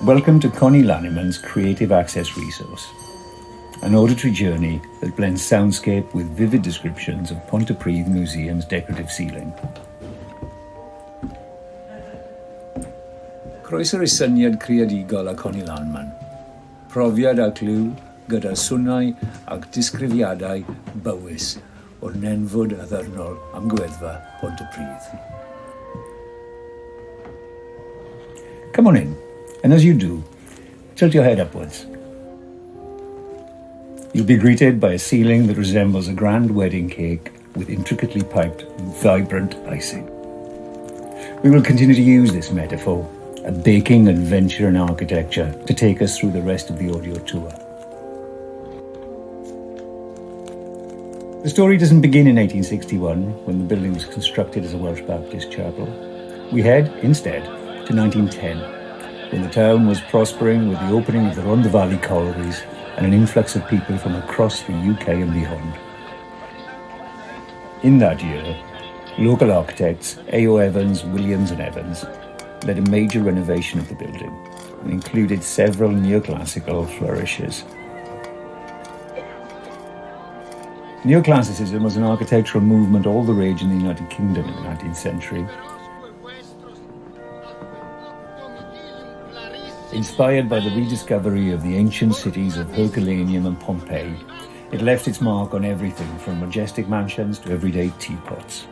Welcome to Connie Lanneman's Creative Access Resource, an auditory journey that blends soundscape with vivid descriptions of Ponty Museum's decorative ceiling. Croeso i'r syniad creadigol a Connie Lanneman, profiad a cliw gyda swnau ac disgrifiadau bywys o'r nenfwd addurnol am gweddfa Ponty. Come on in, and as you do, tilt your head upwards. You'll be greeted by a ceiling that resembles a grand wedding cake with intricately piped, vibrant icing. We will continue to use this metaphor, a baking adventure in architecture, to take us through the rest of the audio tour. The story doesn't begin in 1861, when the building was constructed as a Welsh Baptist chapel. We head, instead, to 1910, when the town was prospering with the opening of the Rhondda Valley collieries and an influx of people from across the UK and beyond. In that year, local architects A.O. Evans, Williams and Evans led a major renovation of the building and included several neoclassical flourishes. Neoclassicism was an architectural movement all the rage in the United Kingdom in the 19th century. Inspired by the rediscovery of the ancient cities of Herculaneum and Pompeii, it left its mark on everything from majestic mansions to everyday teapots.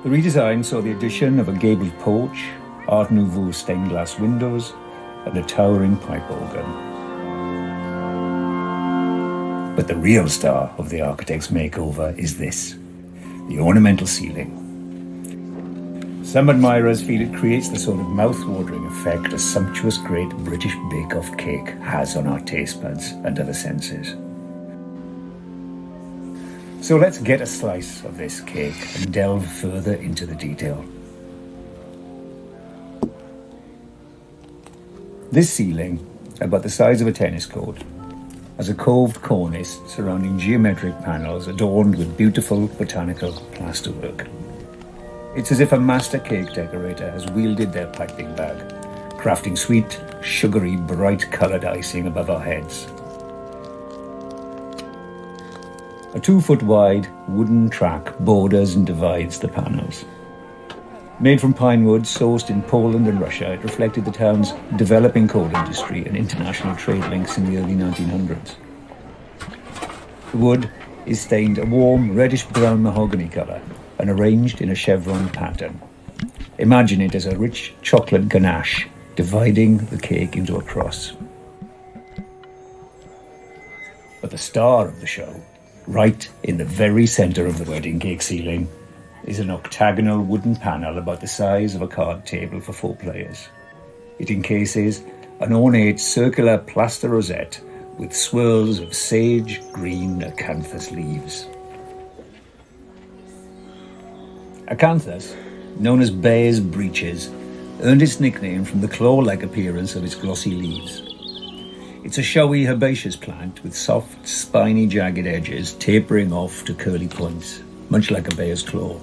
The redesign saw the addition of a gabled porch, Art Nouveau stained glass windows, and a towering pipe organ. But the real star of the architect's makeover is this, the ornamental ceiling. Some admirers feel it creates the sort of mouth-watering effect a sumptuous Great British Bake-Off cake has on our taste buds and other senses. So let's get a slice of this cake and delve further into the detail. This ceiling, about the size of a tennis court, has a coved cornice surrounding geometric panels adorned with beautiful botanical plasterwork. It's as if a master cake decorator has wielded their piping bag, crafting sweet, sugary, bright-coloured icing above our heads. A 2-foot-wide wooden track borders and divides the panels. Made from pine wood sourced in Poland and Russia, it reflected the town's developing coal industry and international trade links in the early 1900s. The wood is stained a warm reddish-brown mahogany colour and arranged in a chevron pattern. Imagine it as a rich chocolate ganache dividing the cake into a cross. But the star of the show, right in the very centre of the wedding cake ceiling, is an octagonal wooden panel about the size of a card table for 4 players. It encases an ornate circular plaster rosette with swirls of sage green acanthus leaves. Acanthus, known as bear's breeches, earned its nickname from the claw-like appearance of its glossy leaves. It's a showy herbaceous plant with soft, spiny, jagged edges tapering off to curly points, much like a bear's claw.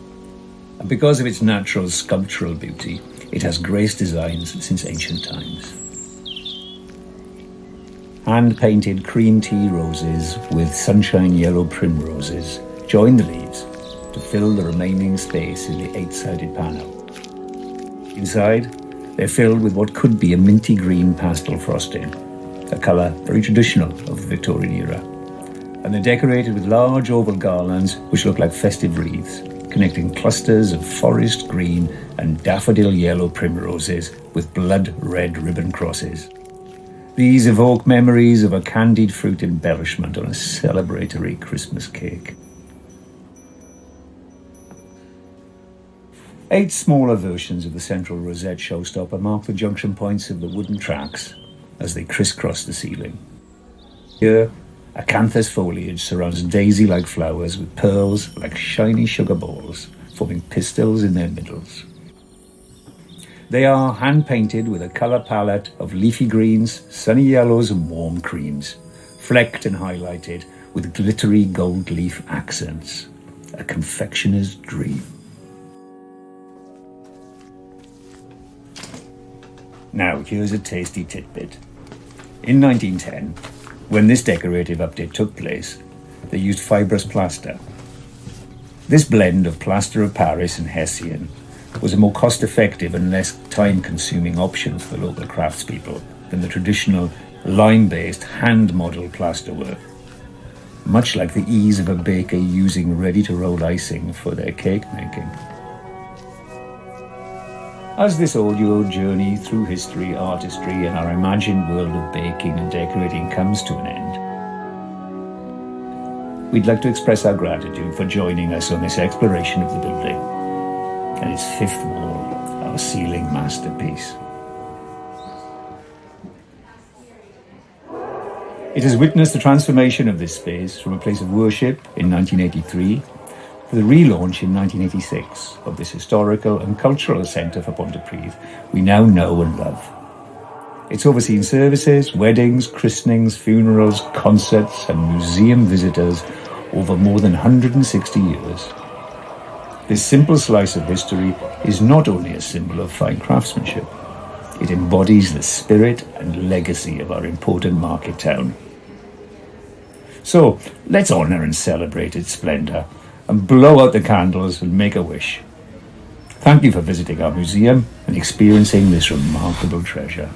And because of its natural sculptural beauty, it has graced designs since ancient times. Hand-painted cream tea roses with sunshine yellow primroses join the leaves to fill the remaining space in the 8-sided panel. Inside, they're filled with what could be a minty green pastel frosting, a colour very traditional of the Victorian era. And they're decorated with large oval garlands which look like festive wreaths, connecting clusters of forest green and daffodil yellow primroses with blood red ribbon crosses. These evoke memories of a candied fruit embellishment on a celebratory Christmas cake. 8 smaller versions of the central rosette showstopper mark the junction points of the wooden tracks as they crisscross the ceiling. Here, acanthus foliage surrounds daisy-like flowers with pearls like shiny sugar balls, forming pistils in their middles. They are hand-painted with a colour palette of leafy greens, sunny yellows and warm creams, flecked and highlighted with glittery gold leaf accents. A confectioner's dream. Now, here's a tasty tidbit. In 1910, when this decorative update took place, they used fibrous plaster. This blend of plaster of Paris and Hessian was a more cost-effective and less time-consuming option for the local craftspeople than the traditional line-based hand-modelled plasterwork, much like the ease of a baker using ready-to-roll icing for their cake making. As this audio journey through history, artistry, and our imagined world of baking and decorating comes to an end, we'd like to express our gratitude for joining us on this exploration of the building and its fifth wall, our ceiling masterpiece. It has witnessed the transformation of this space from a place of worship in 1983 to the relaunch in 1986 of this historical and cultural centre for Pontypridd we now know and love. It's overseen services, weddings, christenings, funerals, concerts and museum visitors over more than 160 years. This simple slice of history is not only a symbol of fine craftsmanship, it embodies the spirit and legacy of our important market town. So, let's honour and celebrate its splendour and blow out the candles and make a wish. Thank you for visiting our museum and experiencing this remarkable treasure.